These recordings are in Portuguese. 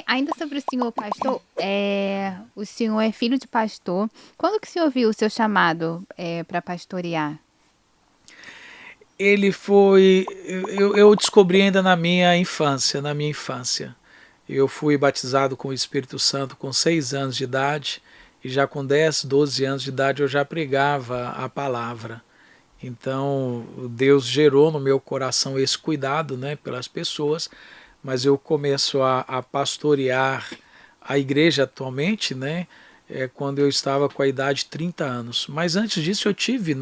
Ainda sobre o senhor pastor, o senhor é filho de pastor. Quando que o senhor viu o seu chamado para pastorear? Ele foi. Eu descobri ainda na minha infância. Eu fui batizado com o Espírito Santo com 6 anos de idade, e já com 10, 12 anos de idade eu já pregava a palavra. Então, Deus gerou no meu coração esse cuidado, né, pelas pessoas, mas eu começo a pastorear a igreja atualmente, né, quando eu estava com a idade de 30 anos. Mas antes disso eu tive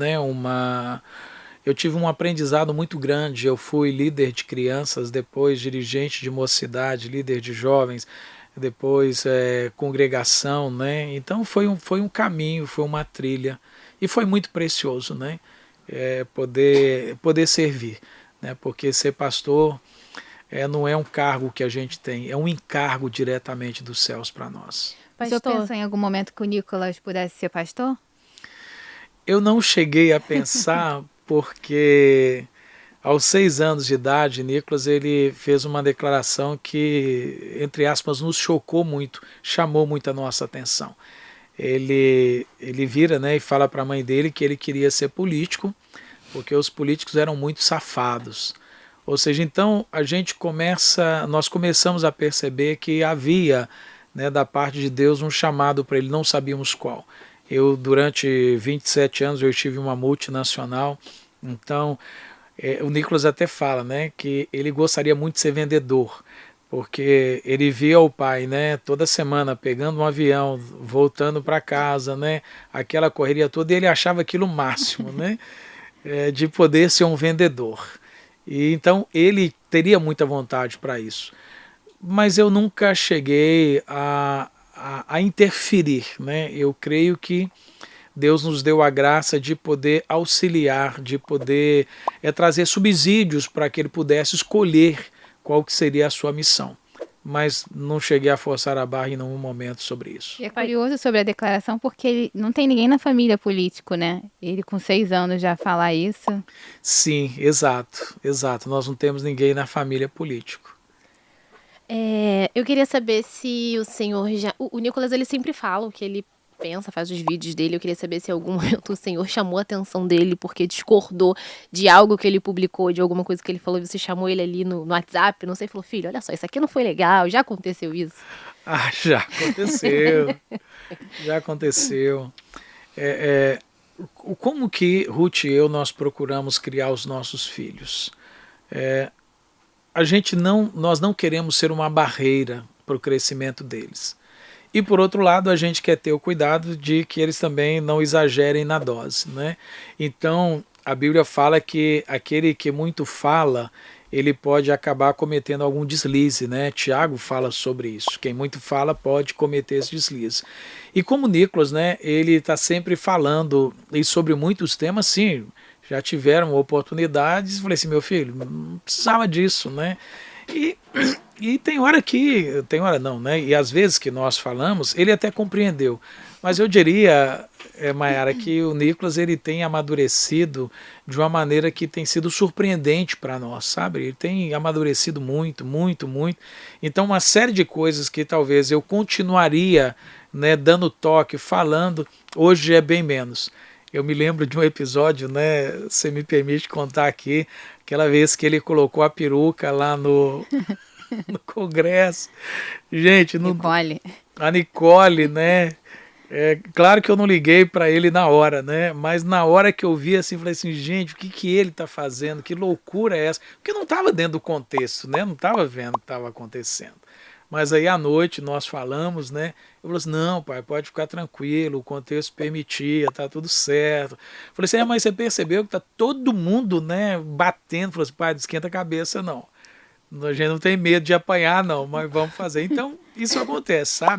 um aprendizado muito grande. Eu fui líder de crianças, depois dirigente de mocidade, líder de jovens, depois congregação, né? Então foi um caminho, foi uma trilha, e foi muito precioso, né? Poder servir, né? Porque ser pastor não é um cargo que a gente tem, é um encargo diretamente dos céus para nós. O senhor Pastor, pensou em algum momento que o Nicolas pudesse ser pastor? Eu não cheguei a pensar porque aos 6 anos de idade, Nicolas ele fez uma declaração que, entre aspas, nos chocou muito, chamou muito a nossa atenção. Ele vira, né, e fala para a mãe dele que ele queria ser político, porque os políticos eram muito safados. Ou seja, então nós começamos a perceber que havia, né, da parte de Deus um chamado para ele, não sabíamos qual. Durante 27 anos, eu tive uma multinacional, então o Nicolas até fala, né, que ele gostaria muito de ser vendedor, porque ele via o pai, né, toda semana pegando um avião, voltando para casa, né, aquela correria toda, e ele achava aquilo o máximo, né, de poder ser um vendedor. E então ele teria muita vontade para isso. Mas eu nunca cheguei a interferir, né? Eu creio que Deus nos deu a graça de poder auxiliar, de poder trazer subsídios para que ele pudesse escolher qual que seria a sua missão. Mas não cheguei a forçar a barra em nenhum momento sobre isso. E é curioso sobre a declaração porque ele não tem ninguém na família político, né? Ele com 6 anos já falar isso. Sim, exato, exato. Nós não temos ninguém na família político. eu queria saber se o senhor já. O Nicolas, ele sempre fala o que ele pensa, faz os vídeos dele. Eu queria saber se em algum momento o senhor chamou a atenção dele porque discordou de algo que ele publicou, de alguma coisa que ele falou, e você chamou ele ali no WhatsApp, não sei, falou: filho, olha só, isso aqui não foi legal, já aconteceu isso? Ah, já aconteceu, já aconteceu. É, como que Ruth e eu nós procuramos criar os nossos filhos? Nós não queremos ser uma barreira para o crescimento deles. E por outro lado, a gente quer ter o cuidado de que eles também não exagerem na dose, né? Então, a Bíblia fala que aquele que muito fala, ele pode acabar cometendo algum deslize, né? Tiago fala sobre isso. Quem muito fala pode cometer esse deslize. E como Nicolas, né, ele está sempre falando e sobre muitos temas, sim, já tiveram oportunidades, falei assim, meu filho, não precisava disso, né? E, e tem hora não, né? E às vezes que nós falamos, ele até compreendeu. Mas eu diria, Mayara, que o Nicolas ele tem amadurecido de uma maneira que tem sido surpreendente para nós, sabe? Ele tem amadurecido muito, muito, muito. Então uma série de coisas que talvez eu continuaria, né, dando toque, falando, hoje é bem menos. Eu me lembro de um episódio, né? Você me permite contar aqui, aquela vez que ele colocou a peruca lá no Congresso. Gente, não, Nicole. a Nicole, né? Claro que eu não liguei para ele na hora, né? Mas na hora que eu vi assim, falei assim, gente, o que que ele tá fazendo? Que loucura é essa? Porque não estava dentro do contexto, né? Não estava vendo o que estava acontecendo. Mas aí à noite nós falamos, né? Eu falei assim, não, pai, pode ficar tranquilo, o contexto permitia, tá tudo certo. Eu falei assim, mas você percebeu que tá todo mundo, né, batendo? Eu falei assim, pai, não esquenta a cabeça, não. A gente não tem medo de apanhar, não, mas vamos fazer. Então, isso acontece, sabe?